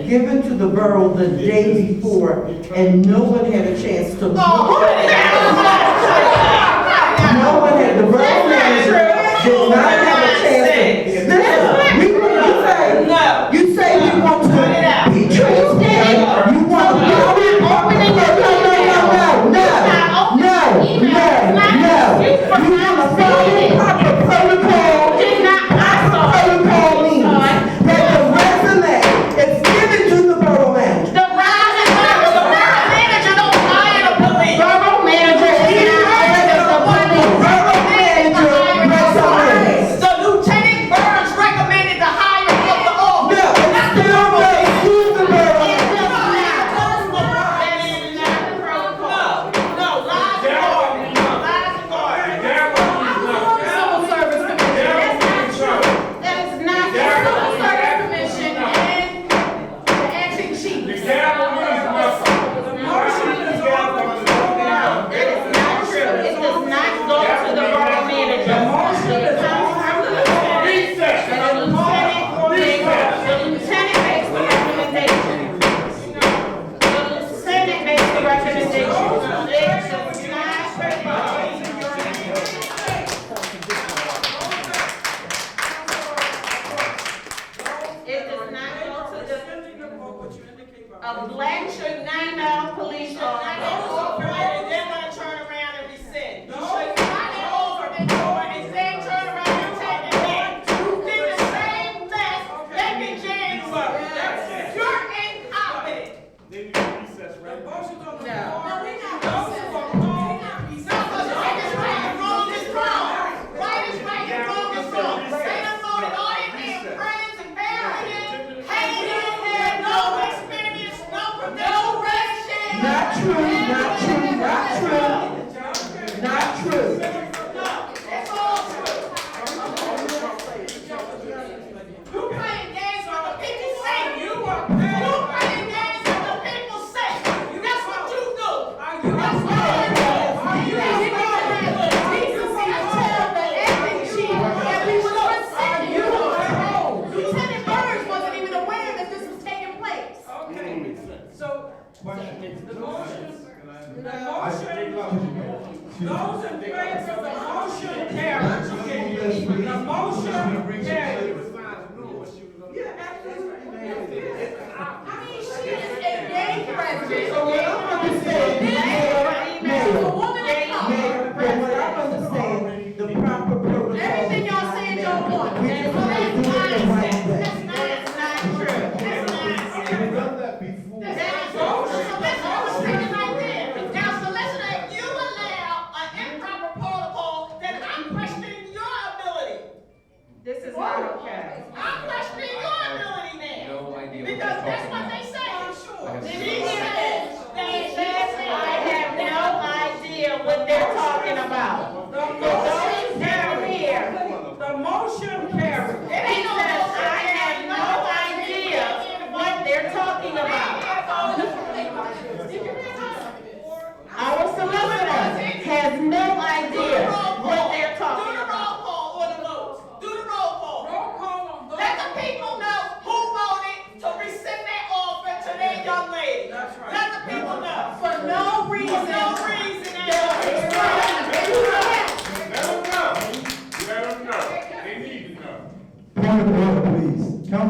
given to the borough the day before, and no one had a chance to. No one had, the borough manager did not have a chance to. Listen, you say you want to be transparent, you want to. No. You want to follow proper protocol. Protocol means that the resume is given to the borough manager. The borough manager don't hire the police. Borough manager is not hired the police. Borough manager recommends. The Lieutenant Burns recommended the hire of the officer. No, it's still the borough manager. A black shirt, 9 police officer. And then gonna turn around and rescind. You should not have over the door and then turn around and take it back. You did the same mess back in January. You're incompetent. Then you recess, right? No, we're not wrong is wrong. Right is right and wrong is wrong. They done voted all their damn friends and family. Hey, you had no experience, no direction. Not true, not true, not true. Not true. It's all true. You playing games with the people say. You playing games with the people say. That's what you do. That's what you do. You need to have decency to tell the acting chief that we was rescinding. Lieutenant Burns wasn't even aware that this was taking place. Okay, so the motion, those in favor of the motion carries. The motion carries. I mean, she is a gay president. So what I understand, Mayor, A woman of color. from what I understand, the proper protocol. Everything y'all saying y'all want. We That's just have to do it the right way. not true. That's not true. We've done that before. So let's take it like this.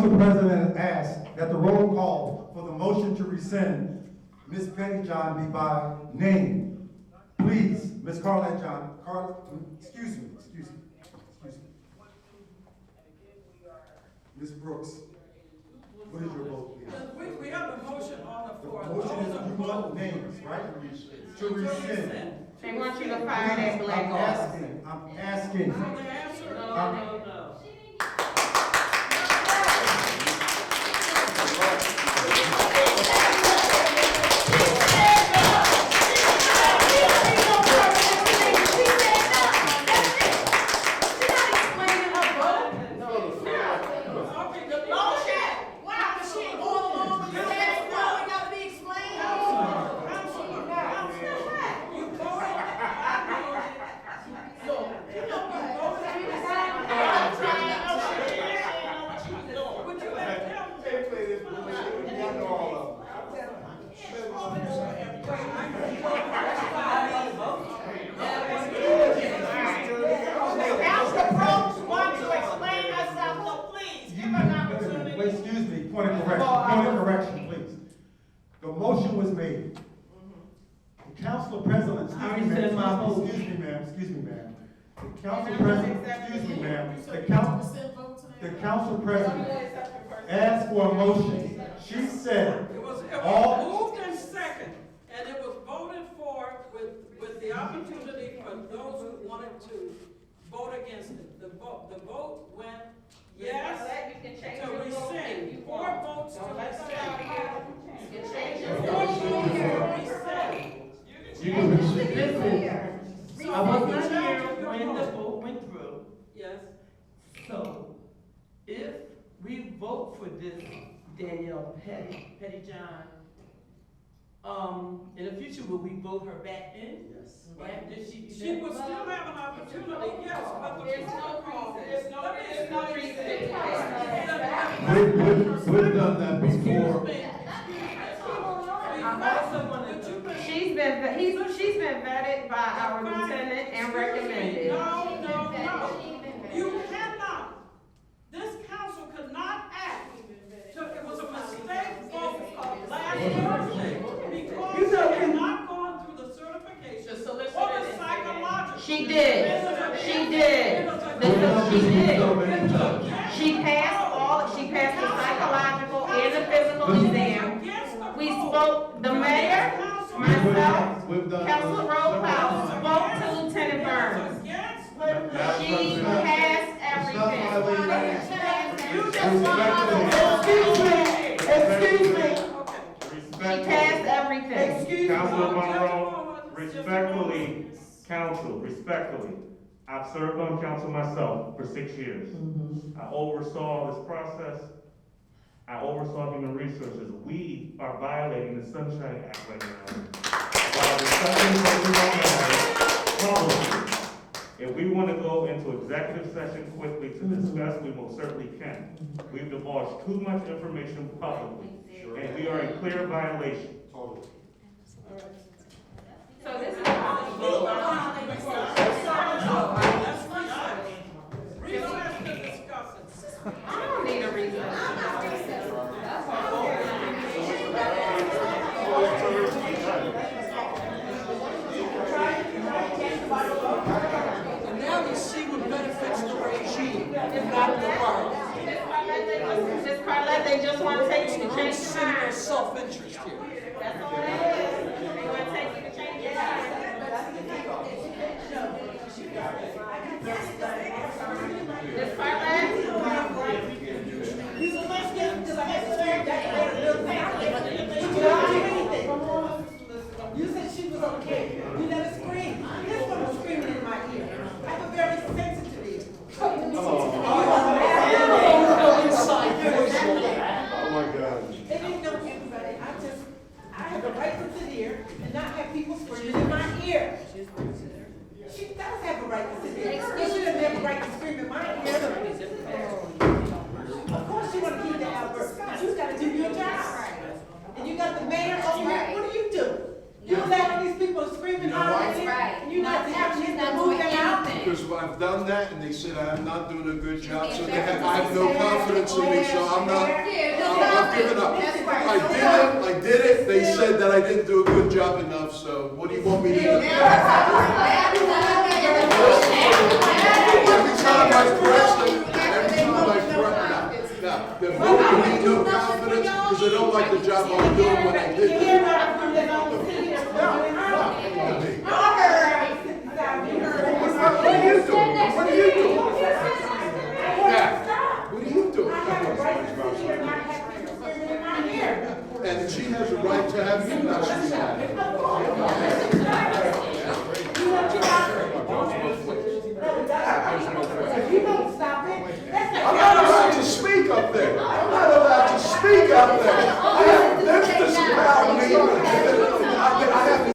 council president asked that the roll call for the motion to rescind Ms. Pettyjohn be by name. Please, Ms. Carlette John, excuse me. Ms. Brooks, what is your vote, please? We have a motion on the floor. The motion is you want names, right? To rescind. They want you to fire that black off. I'm asking. So the answer, No. Excuse me, point of correction, please. The motion was made. The council president, excuse me, ma'am. The council president, excuse me, ma'am. The council president asked for a motion. She said, it was moved and second, and it was voted for with the opportunity for those who wanted to vote against it. The vote went yes to rescind. 4 votes to rescind. You can change your Listen, I wasn't here when the vote went through. Yes. So, if we vote for this Danielle Pettyjohn, in the future, will we vote her back in? Yes. Right? She will still have an opportunity, yes, but There's no reason. We've done that before. She's been vetted by our lieutenant and recommended. No. You cannot. This council could not act. It was a mistake vote last Thursday because she had not gone through the certification or the psychological. She did. She passed the psychological and the physical exam. We spoke, the mayor, myself, Councilor Rosehouse, spoke to Lieutenant Burns. She passed everything. You just want Excuse me. She passed everything. Councilor Monroe, respectfully, I've served on council myself for 6 years. I oversaw this process. I oversaw human resources. We are violating the Sunshine Act right now. While discussing policy, if we want to go into executive session quickly to discuss, we most certainly can. We've divulged too much information publicly, and we are in clear violation. Totally. So this is I don't need a reason. And now you see what benefits the regime, not the party. Ms. Carlette, they just want to take you to change your mind. Self-interest here. That's all it is. They want to take you to change your mind. Ms. Carlette? He's a lesbian, because I had to You said she was okay. You let her scream. This one was screaming in my ear. I have a very sensitive ear. Oh my God. It ain't no everybody. I have a right to sit here and not have people screaming in my ear. She does have a right to sit here. She doesn't have a right to scream in my ear. Of course you want to keep the outburst, but you got to do your job. And you got the mayor over here. What do you do? You let these people screaming You know why? out, Right. and you not having She's to not move doing them out. anything. Because I've done that and they said I'm not doing a good job, so being they have, fair. I have no confidence in me, so I'm not, I'm giving up. That's right. I did it, they said that I didn't do a good job enough, so what do you want me to do? Every time I press, now, they're voting me no confidence because they don't like the job I'm doing when I did it. What are you doing? What are you doing? Yeah, what are you doing? And she has a right to have you not speak out. You don't stop it. I'm not allowed to speak up there. I'm not allowed to speak up there. I have this about me. I have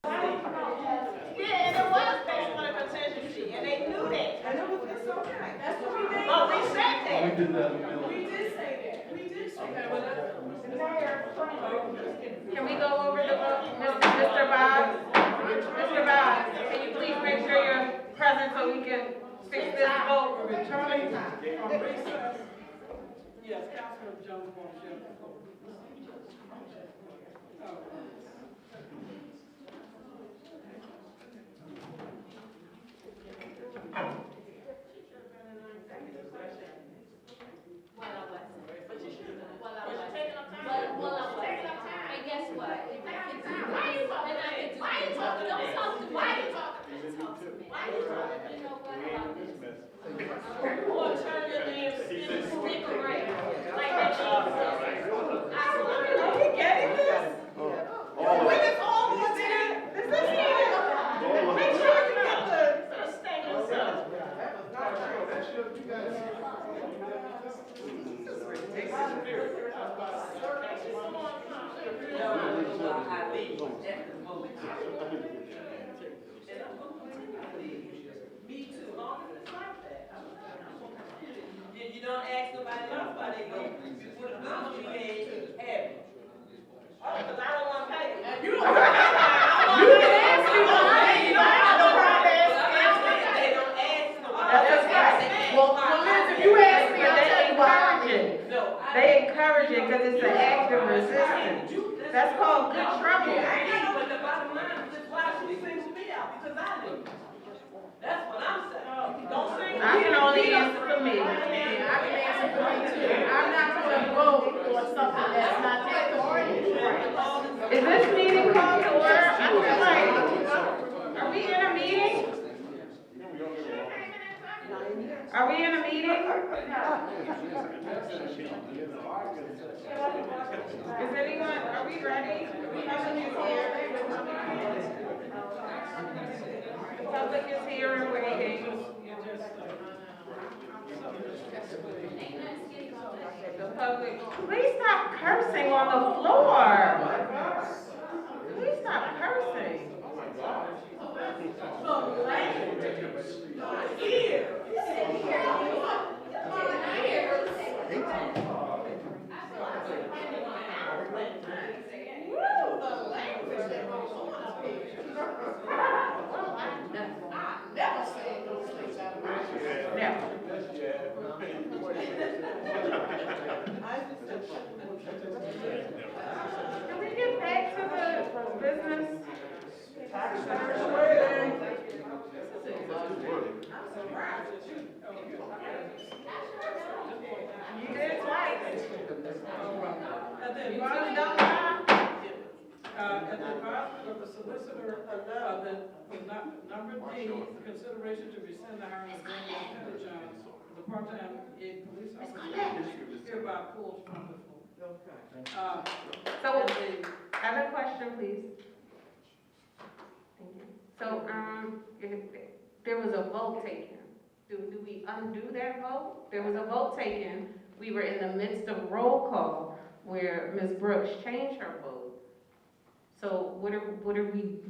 Yeah, and it was based on a contingency, and they knew that. And it was, it's okay. That's what we did. But we said that. We did that. We did say that. We did say that. Can we go over the vote? Mr. Bob? Mr. Bob, can you please make sure you're present so we can fix this vote? Returning from recess. Yes, Councilman Jones wants you. And guess what? If I could do why you talking? Why you talking? Don't talk to me. Why you talking? Don't talk to me. Why you talking? You know what about this? Or turn your damn stick around. Like that shit. Are we getting this? When it's all on there, this is here. Make sure you get the statements up. Me too, long as it's like that. And you don't ask nobody else why they go, before the bill you had, have. Oh, because I don't want to pay it. You don't ask me why. You don't have no right to ask me. They don't ask nobody. That's right. Well, Liz, if you ask me, they encourage it. They encourage it because it's an act of resistance. That's called good trouble. But the bottom line is why she sings me out, because I do. That's what I'm saying. Don't sing me. I can only answer for me. I can answer for me too. I'm not going to vote for something that's not that important. Is this meeting called to order? I feel like, are we in a meeting? Are we in a meeting? Is anyone, are we ready? The public is here. The public is here and waiting. The public, please stop cursing on the floor. Please stop cursing. Can we get back to the business? You did it twice. At the You advisory, really don't mind? at the advisory of the solicitor, number D, consideration to rescind the hiring of Lieutenant Jones, the part-time police officer, hereby pulls from the floor. So, I have a question, please. Thank you. So, if there was a vote taken. Do we undo that vote? There was a vote taken. We were in the midst of roll call where Ms. Brooks changed her vote. So what are we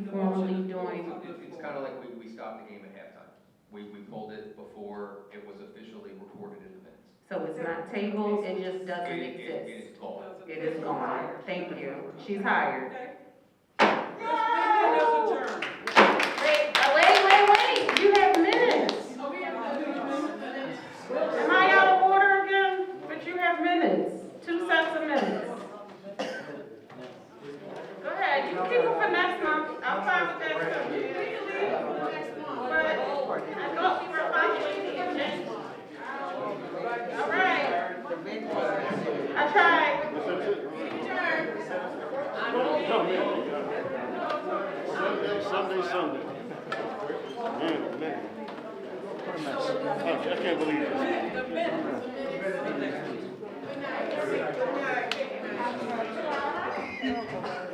formally doing? It's kind of like we stopped the game at halftime. We pulled it before it was officially reported in the minutes. So it's not tabled, it just doesn't It exist. is gone. It is gone. Thank you. She's hired. This meeting is adjourned. Wait. You have minutes. Am I out of order again? But you have minutes. 2 sets of minutes. Go ahead. You can keep it for next month. I'm fine with that too. We can leave it for next month. But I thought we were following the agenda. All right. I tried. Sunday. Man. I can't believe it. The minutes.